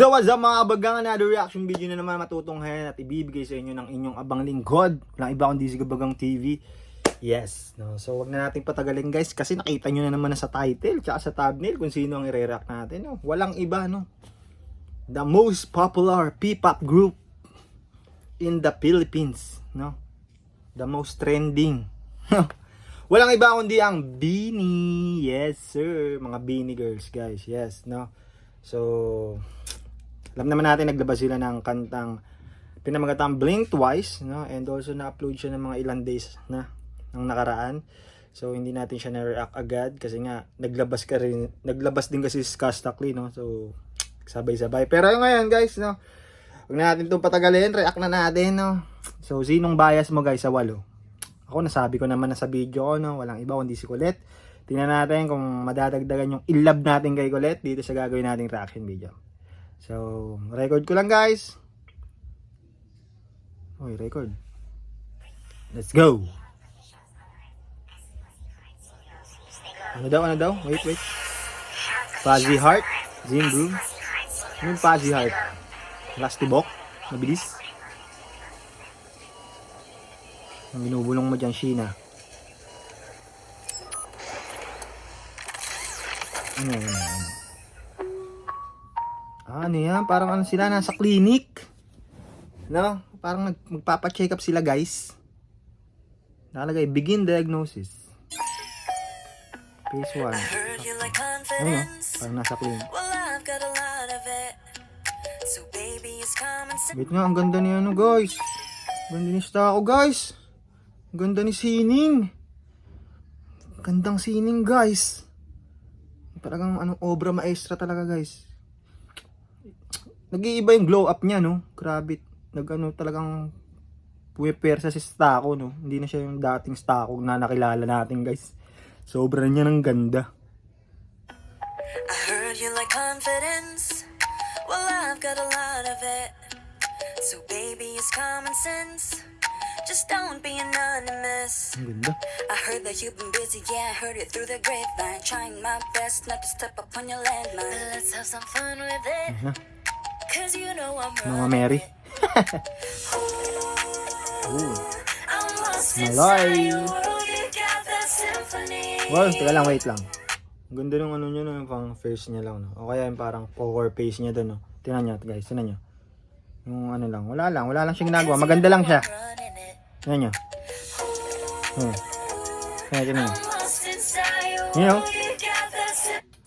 So what's up mga kabagang, another reaction video na naman matutunghayan at ibibigay sa inyo ng inyong abang lingkod. Walang iba kundi si Kabagang TV. Yes, no? So wag na natin patagalin guys kasi nakita nyo na naman na sa title tsaka sa thumbnail kung sino ang i-react natin. No? Walang iba, no? The most popular P-pop group in the Philippines, no? The most trending. Walang iba kundi ang BINI. Yes sir, mga BINI girls guys. Yes, no? So alam naman natin naglabas sila ng kantang pinamagatang Blink Twice, no? And also na-upload siya ng mga ilang days na ng nakaraan. So hindi natin siya na-react agad kasi nga naglabas din kasi si Skastakli, no? So sabay-sabay. Pero ngayon guys, no? Huwag na natin itong patagalin, react na natin, no? So sinong bias mo guys sa walo? Ako nasabi ko naman na sa video ko, no? Walang iba kundi si Colette. Tingnan natin kung madadagdagan yung in-love natin kay Colette dito sa gagawin nating reaction video. So, record ko lang guys. Oy, record. Let's go. Ano daw? Wait. Fuzzy Heart, Zim Broom. Ano yung Fuzzy Heart? Rusty Bok, mabilis. Ang binubulong mo dyan, Sheena. Ano yan? Parang ano sila, nasa clinic. No? Parang magpapacheck up sila guys. Nakalagay, begin diagnosis. Phase 1. Ayun, parang nasa clinic. Wait nga, ang ganda ni ano guys. Ganda ni Stako guys. Ang ganda ni Sining. Gandang Sining guys. Talagang anong obra maestra talaga guys. Nag-iiba yung glow up niya, no? Grabe. Nag-ano talagang puwepersa si Stako, no? Hindi na siya yung dating Stako na nakilala natin, guys. Sobra niya ng ganda. I heard you like confidence. Well, I've got a lot of it. So baby, it's common sense. Just don't be anonymous. Ang ganda. I heard that you've been busy, yeah, I heard it through the grapevine. Trying my best not to step up on your landmine. But let's have some fun with it. Cause you know I'm Mga Mary. Malay. Well, teka lang, wait lang. Ang ganda ng ano niya, no? Yung pang face niya lang, no? O kaya yung parang poker face niya doon, no? Tingnan niyo guys, tingnan niyo. Yung ano lang, wala lang siya ginagawa. Maganda lang siya. Tingnan niyo. Tingnan niyo. Yun, no?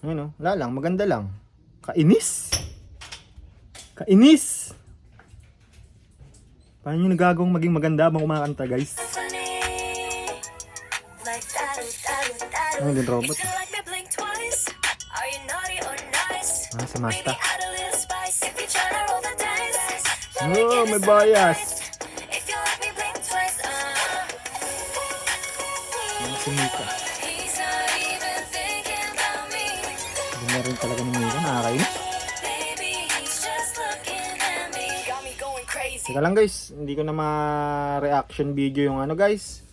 Yun, no? Wala lang, maganda lang. Kainis! Paano nyo nagagawang maging maganda habang kumakanta guys? Ano din robot? Sa Masta. Oh, may bias. Si Mika. Ganda rin talaga ni Mika, nakakainis. Teka lang guys, hindi ko na ma-reaction video yung ano guys.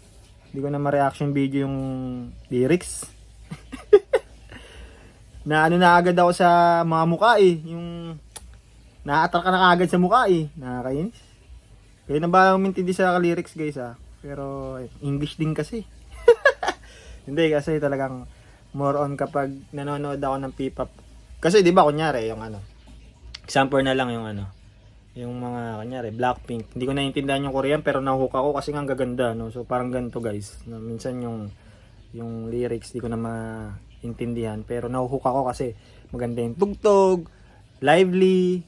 Hindi ko na ma-reaction video yung lyrics. Na ano na agad ako sa mga mukha eh. Yung na-attract ka na agad sa mukha eh. Nakakainis. Kaya na ba umintindi sa lyrics guys ah. Pero English din kasi. Hindi kasi talagang more on kapag nanonood ako ng P-pop. Kasi di ba kunyari yung ano. Example na lang yung ano. Yung mga kanyari Blackpink, hindi ko naiintindihan yung Korean pero nahook ako kasi nga ang gaganda, no? So parang ganito guys, na minsan yung lyrics di ko na maintindihan pero nahook ako kasi maganda yung tugtog, lively,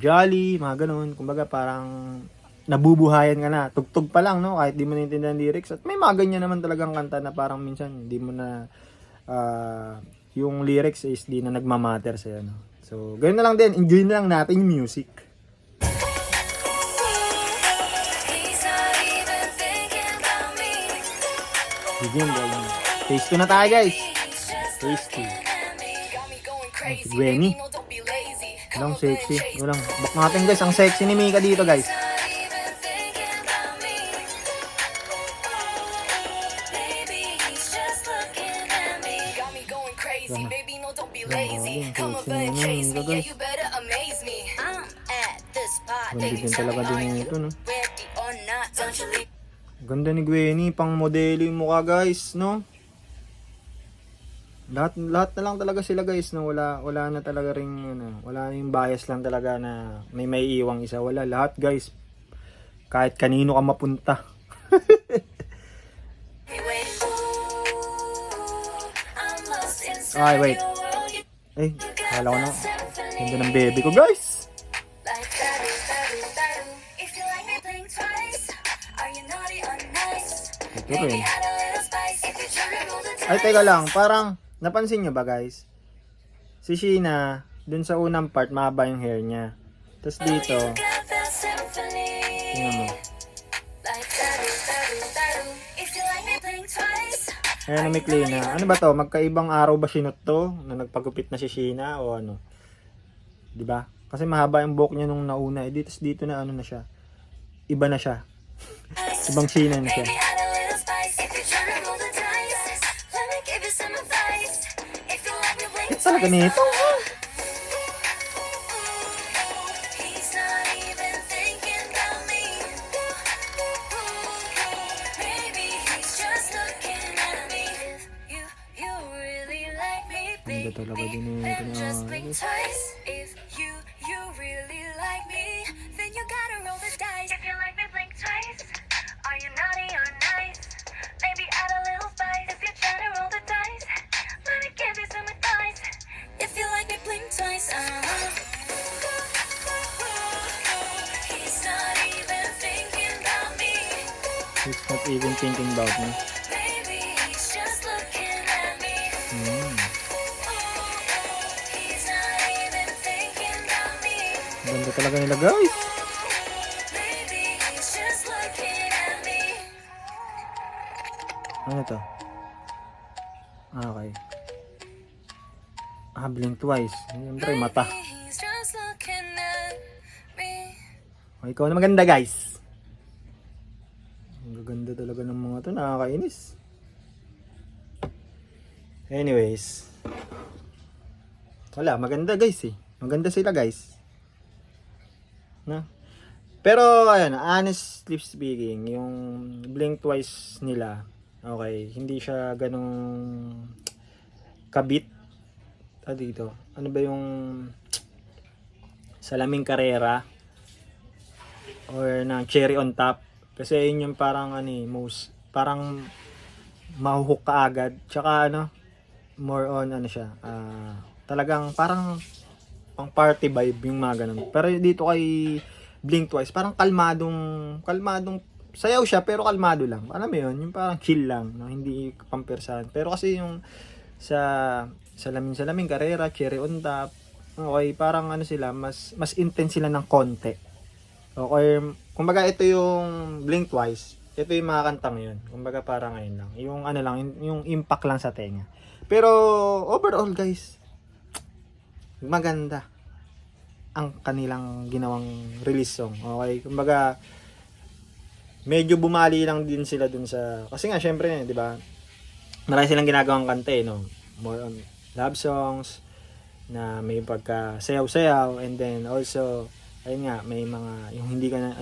jolly, mga ganun. Kumbaga parang nabubuhayan ka na, tugtog pa lang, no? Kahit di mo naiintindihan lyrics. At may mga ganyan naman talagang kanta na parang minsan hindi mo na yung lyrics is di na nagmamatter sa'yo, no? So ganun na lang din, enjoy na lang natin yung music. Begin guys. Phase 2 na tayo guys. Phase 2. Ay, si Gwenny. Walang sexy. Walang. Bak natin guys. Ang sexy ni Mika dito guys. Baby, no, don't be lazy. Come over and chase me. Yeah, you better amaze me. Ganda din talaga din ito, no? Ready or not, don't you leave. Ganda ni Gwenny, pang modelo yung mukha guys, no? Lahat na lang talaga sila guys, no? Wala na talaga ring ano, wala na yung bias lang talaga na may iiwang isa, wala lahat guys. Kahit kanino ka mapunta. Anyway, I'm lost inside Ay, wait. your world. You Eh, got kala ko na. that symphony. Ganda ng baby ko guys. Like that. If you like me, blink twice. Are you naughty or nice? Ito Maybe rin. add a little spice. If you try to roll the dice. Ay, teka lang, parang napansin nyo ba guys? Si Sheena, dun sa unang part, mahaba yung hair niya. Tapos dito, You got that symphony. tingnan mo. Like that. If you like me, blink twice. Ayan, umikli na. Ano ba to? Magkaibang araw ba sinot to? Na nagpagupit na si Sheena o ano? 'Di ba? Kasi mahaba yung buhok niya nung nauna. Eh, dito na ano na siya. Iba na siya. Ibang Sheena na siya. Maybe add a little spice. If you try to roll the dice. Let me give you some advice. If you like me, blink Talaga twice. nito. He's not even thinking about me. Maybe he's just looking at me. You really like me, Ganda talaga din baby. ito Then na. just blink twice. If you really like me, then you gotta roll the dice. If you like me, blink twice. Are you naughty or nice? Maybe add a little spice. If you're trying to roll the dice, let me give you some advice. If you like me, blink twice. He's not even thinking about me. He's not even thinking about me. Maybe he's just looking at me. He's not even thinking about me. Ganda talaga nila guys. Maybe he's just looking at me. Ano to? Okay. Blink twice. Siyempre, mata. Maybe he's just looking at me. O, ikaw na maganda guys. Ang gaganda talaga ng mga to. Nakakainis. Anyways. Wala, maganda guys eh. Maganda sila guys. No? Pero, ayun, honestly speaking, yung blink twice nila, okay, hindi siya ganong kabit. Dito. Ano ba yung Salaming Carrera or ng Cherry on Top? Kasi yun yung parang ano eh, most parang mahuhook ka agad. Tsaka ano, more on ano siya, talagang parang pang party vibe yung mga ganun. Pero dito kay Blink Twice, parang kalmadong sayaw siya pero kalmado lang. Alam mo yun, yung parang chill lang, no? Hindi pampersahan. Pero kasi yung sa Salamin Carrera, Cherry on Top, okay, parang ano sila, mas intense sila ng konti. Okay, kumbaga ito yung Blink Twice, ito yung mga kantang yun. Kumbaga parang ngayon lang, yung ano lang, yung impact lang sa tenga. Pero overall guys, maganda ang kanilang ginawang release song. Okay, kumbaga medyo bumali lang din sila dun sa, kasi nga syempre, di ba? Marami silang ginagawang kanta eh, no? More on love songs na may pagka sayaw-sayaw, and then also ayun nga, may mga yung hindi ka na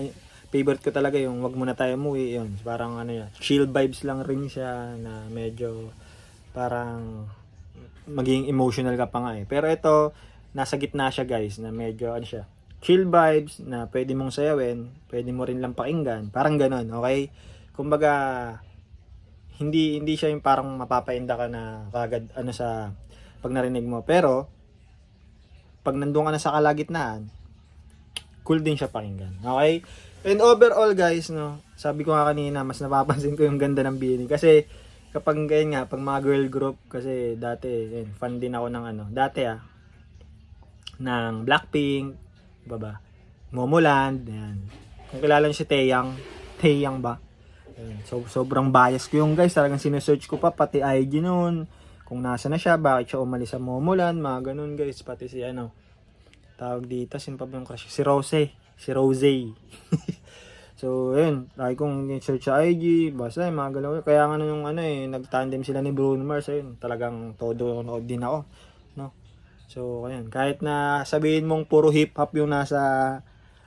favorite ko talaga yung Wag Muna Tayo Umuwi, yun parang ano yan, chill vibes lang rin siya na medyo parang maging emotional ka pa nga eh. Pero ito nasa gitna siya guys, na medyo ano siya, chill vibes na pwede mong sayawin, pwede mo rin lang pakinggan, parang ganon. Okay, kumbaga hindi siya yung parang mapapainda ka na kagad ano sa pag narinig mo, pero pag nandun ka na sa kalagitnaan, cool din siya pakinggan. Okay? And overall guys, no, sabi ko nga kanina, mas napapansin ko yung ganda ng BINI kasi kapag ganyan nga, pag mga girl group, kasi dati yun, fan din ako ng ano, dati ng Blackpink, baba, Momoland, yan. Kung kilala niyo si Taeyang ba? Yan. So sobrang bias ko yung guys, talagang sinesearch ko pa pati IG noon. Kung nasa na siya, bakit siya umalis sa Momoland, mga ganun guys, pati si ano, tawag dito, sino pa ba yung crush? Si Rose. So, yun, lagi kong search sa IG, basta yung mga galaw. Kaya nga yung ano nag-tandem sila ni Bruno Mars, ayun, talagang todo nood din ako, no? So, ayun, kahit na sabihin mong puro hip-hop yung nasa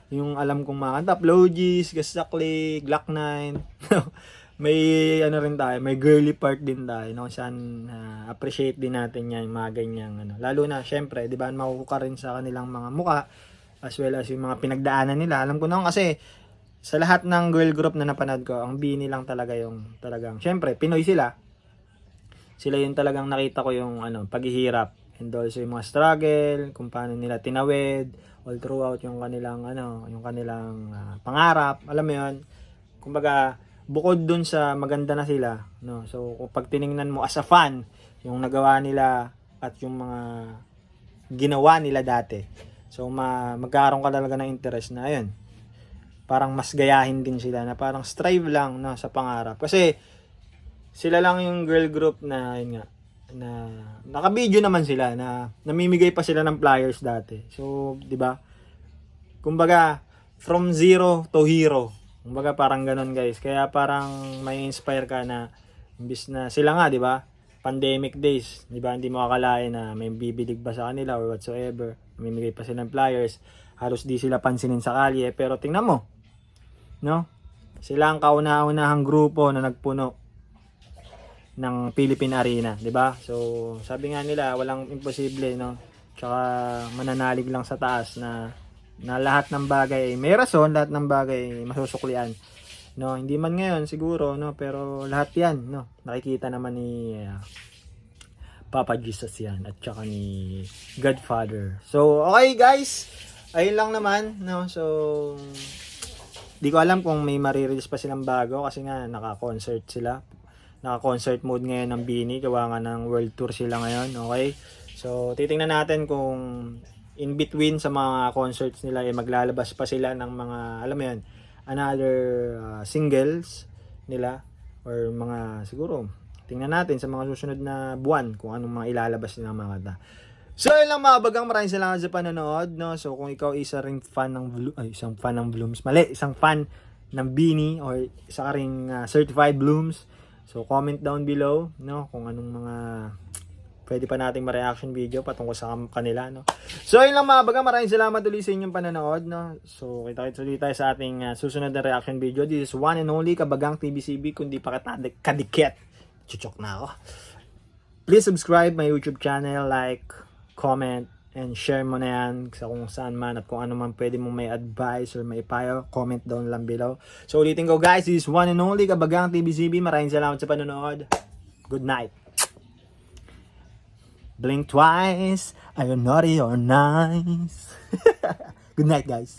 yung alam kong mga kanta, Flogis, Gasakli, Glock 9. May ano rin tayo, may girly part din tayo, no? Saan appreciate din natin yan, mga ganyang ano. Lalo na, syempre, di ba, makukuha rin sa kanilang mga muka, as well as yung mga pinagdaanan nila. Alam ko naman kasi, sa lahat ng girl group na napanood ko, ang Bini lang talaga yung talagang, syempre, Pinoy sila. Sila yung talagang nakita ko yung ano, paghihirap. And also yung mga struggle, kung paano nila tinawid, all throughout yung kanilang ano, yung kanilang pangarap. Alam mo yun? Kumbaga, bukod dun sa maganda na sila, no? So, kung pag tiningnan mo as a fan, yung nagawa nila at yung mga ginawa nila dati. So, magkakaroon ka talaga ng interest na, ayun, parang mas gayahin din sila na parang strive lang na sa pangarap. Kasi, sila lang yung girl group na, yun nga, na naka-video naman sila na namimigay pa sila ng flyers dati. So, di ba? Kumbaga, from zero to hero. Kumbaga parang ganun guys. Kaya parang may inspire ka na imbis na sila nga, di ba? Pandemic days, di ba? Hindi mo akalain na may bibilig ba sa kanila or whatsoever. Namimigay pa sila ng flyers. Halos di sila pansinin sa kalye. Pero tingnan mo, no? Sila ang kauna-unahang grupo na nagpuno ng Philippine Arena, di ba? So, sabi nga nila, walang imposible, no? Tsaka mananalig lang sa taas na lahat ng bagay may rason, lahat ng bagay masusuklian. No, hindi man ngayon siguro, no, pero lahat 'yan, no. Nakikita naman ni Papa Jesus 'yan at tsaka ni Godfather. So, okay guys. Ayun lang naman, no. So, di ko alam kung may marirelease pa silang bago kasi nga naka-concert sila. Naka-concert mode ngayon ng Bini, gawa nga ng world tour sila ngayon, okay? So, titingnan natin kung in between sa mga concerts nila maglalabas pa sila ng mga, alam mo yun, another singles nila or mga siguro tingnan natin sa mga susunod na buwan kung anong mga ilalabas nilang mga kanta. So yun lang mga bagang, maraming salamat sa panonood, no. So kung ikaw isa ring fan ng isang fan ng Blooms, isang fan ng Bini or isa ka ring certified Blooms, so comment down below, no, kung anong mga pwede pa nating ma-reaction video patungkol sa kanila, no. So, yun lang mga baga. Maraming salamat ulit sa inyong panonood, no. So, kita-kits ulit tayo sa ating susunod na reaction video. This is one and only Kabagang TVCB. Kung di pa kadikit, chuchok na ako. Please subscribe my YouTube channel, like, comment, and share mo na yan sa kung saan man at kung ano man pwede mong may advice or may payo, comment down lang below. So, ulitin ko guys, this is one and only Kabagang TVCB. Maraming salamat sa panonood. Good night. Blink twice, are you naughty or nice? Good night, guys.